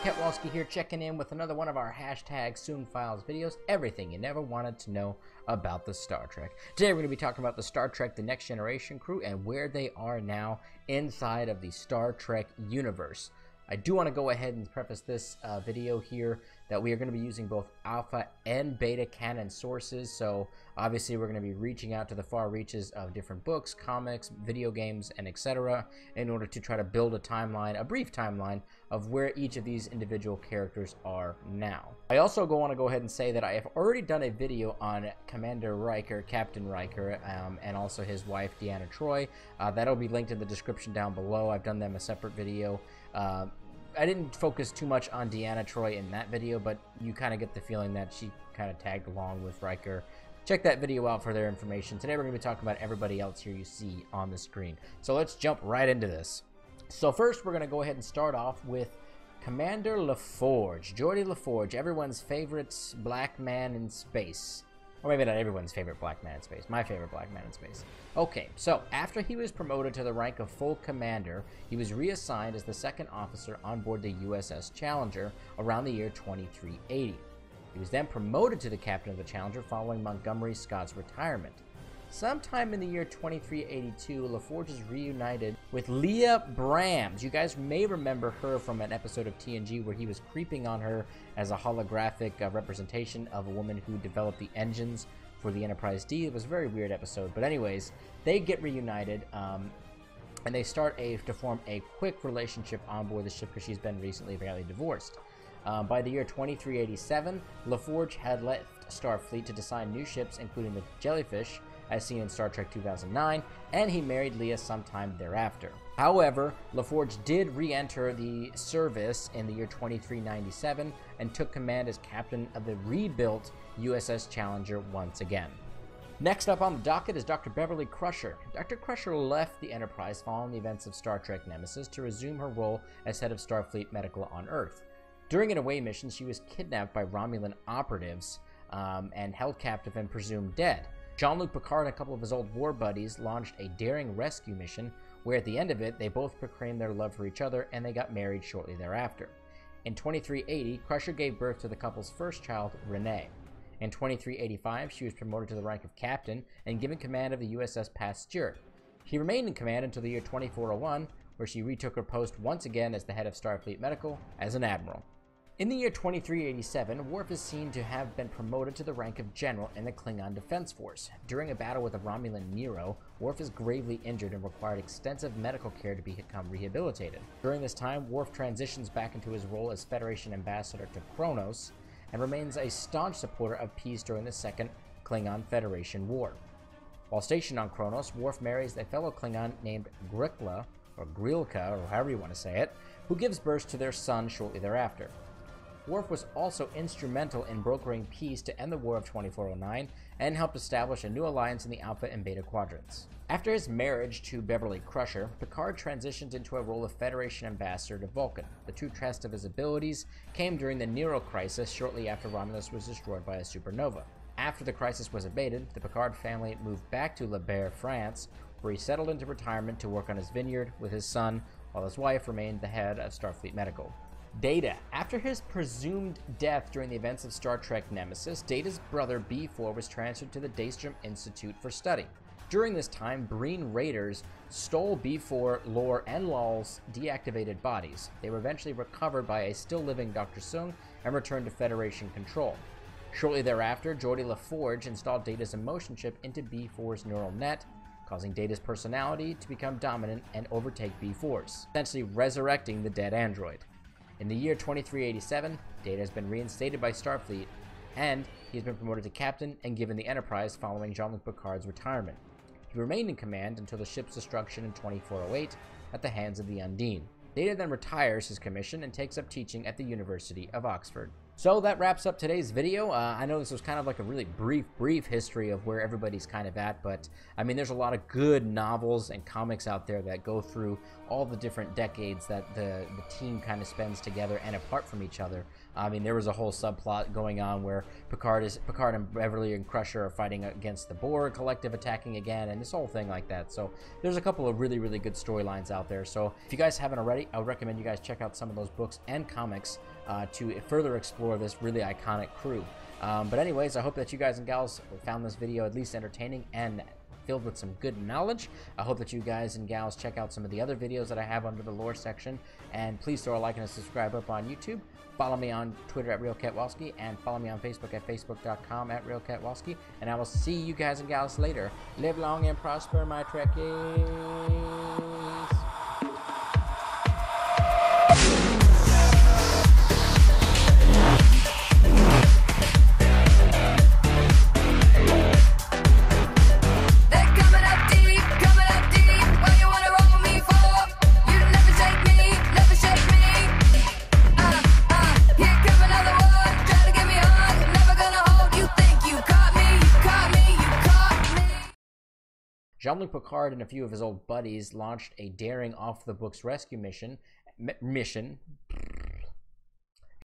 Ketwolski here, checking in with another one of our hashtag Soong Files videos, everything you never wanted to know about the Star Trek. Today we're going to be talking about the Star Trek The Next Generation crew and where they are now inside of the Star Trek universe. I do want to go ahead and preface this video here that we are going to be using both alpha and beta canon sources, so obviously we're going to be reaching out to the far reaches of different books, comics, video games, and etc. in order to try to build a timeline, a brief timeline, of where each of these individual characters are now. I also want to go ahead and say that I have already done a video on Commander Riker, Captain Riker, and also his wife, Deanna Troi. That'll be linked in the description down below. I've done them a separate video. I didn't focus too much on Deanna Troi in that video, but you kind of get the feeling that she kind of tagged along with Riker. Check that video out for their information. Today we're going to be talking about everybody else here you see on the screen. So let's jump right into this. So first we're going to go ahead and start off with Commander La Forge, Geordi La Forge, everyone's favorite black man in space. Or maybe not everyone's favorite black man in space. My favorite black man in space. Okay, so after he was promoted to the rank of full commander, he was reassigned as the second officer on board the USS Challenger around the year 2380. He was then promoted to the captain of the Challenger following Montgomery Scott's retirement. Sometime in the year 2382, La Forge is reunited with Leah Brahms. You guys may remember her from an episode of TNG where he was creeping on her as a holographic representation of a woman who developed the engines for the Enterprise D. It was a very weird episode, but anyways, they get reunited and they start to form a quick relationship on board the ship because she's been recently apparently divorced. By the year 2387, La Forge had left Starfleet to design new ships, including the Jellyfish, as seen in Star Trek 2009, and he married Leah sometime thereafter. However, La Forge did re-enter the service in the year 2397 and took command as captain of the rebuilt USS Challenger once again. Next up on the docket is Dr. Beverly Crusher. Dr. Crusher left the Enterprise following the events of Star Trek Nemesis to resume her role as head of Starfleet Medical on Earth. During an away mission, she was kidnapped by Romulan operatives and held captive and presumed dead. Jean-Luc Picard and a couple of his old war buddies launched a daring rescue mission where at the end of it, they both proclaimed their love for each other and they got married shortly thereafter. In 2380, Crusher gave birth to the couple's first child, Renee. In 2385, she was promoted to the rank of captain and given command of the USS Pasteur. She remained in command until the year 2401, where she retook her post once again as the head of Starfleet Medical as an admiral. In the year 2387, Worf is seen to have been promoted to the rank of general in the Klingon Defense Force. During a battle with the Romulan Nero, Worf is gravely injured and required extensive medical care to become rehabilitated. During this time, Worf transitions back into his role as Federation ambassador to Kronos and remains a staunch supporter of peace during the Second Klingon-Federation War. While stationed on Kronos, Worf marries a fellow Klingon named Grikla, or Grilka, or however you want to say it, who gives birth to their son shortly thereafter. Worf was also instrumental in brokering peace to end the War of 2409 and helped establish a new alliance in the Alpha and Beta quadrants. After his marriage to Beverly Crusher, Picard transitioned into a role of Federation ambassador to Vulcan. The true test of his abilities came during the Nero crisis shortly after Romulus was destroyed by a supernova. After the crisis was abated, the Picard family moved back to Le Berre, France, where he settled into retirement to work on his vineyard with his son, while his wife remained the head of Starfleet Medical. Data. After his presumed death during the events of Star Trek Nemesis, Data's brother B4 was transferred to the Daystrom Institute for study. During this time, Breen raiders stole B4, Lore, and Lol's deactivated bodies. They were eventually recovered by a still-living Dr. Soong and returned to Federation control. Shortly thereafter, Geordi La Forge installed Data's emotion chip into B4's neural net, causing Data's personality to become dominant and overtake B4's, essentially resurrecting the dead android. In the year 2387, Data has been reinstated by Starfleet, and he has been promoted to captain and given the Enterprise following Jean-Luc Picard's retirement. He remained in command until the ship's destruction in 2408 at the hands of the Undine. Data then retires his commission and takes up teaching at the University of Oxford. So that wraps up today's video. I know this was kind of like a really brief history of where everybody's kind of at, but I mean, there's a lot of good novels and comics out there that go through all the different decades that the team kind of spends together and apart from each other. I mean, there was a whole subplot going on where Picard and Beverly and Crusher are fighting against the Borg Collective attacking again, and this whole thing like that. So there's a couple of really good storylines out there. So if you guys haven't already, I would recommend you guys check out some of those books and comics to further explore this really iconic crew. But anyways, I hope that you guys and gals found this video at least entertaining and filled with some good knowledge. I hope that you guys and gals check out some of the other videos that I have under the lore section, and please throw a like and a subscribe up on YouTube. Follow me on Twitter at RealKetwolski, and follow me on Facebook at facebook.com/RealKetwolski, and I will see you guys and gals later. Live long and prosper, my Trekkies. Jean-Luc Picard and a few of his old buddies launched a daring off-the-books rescue mission.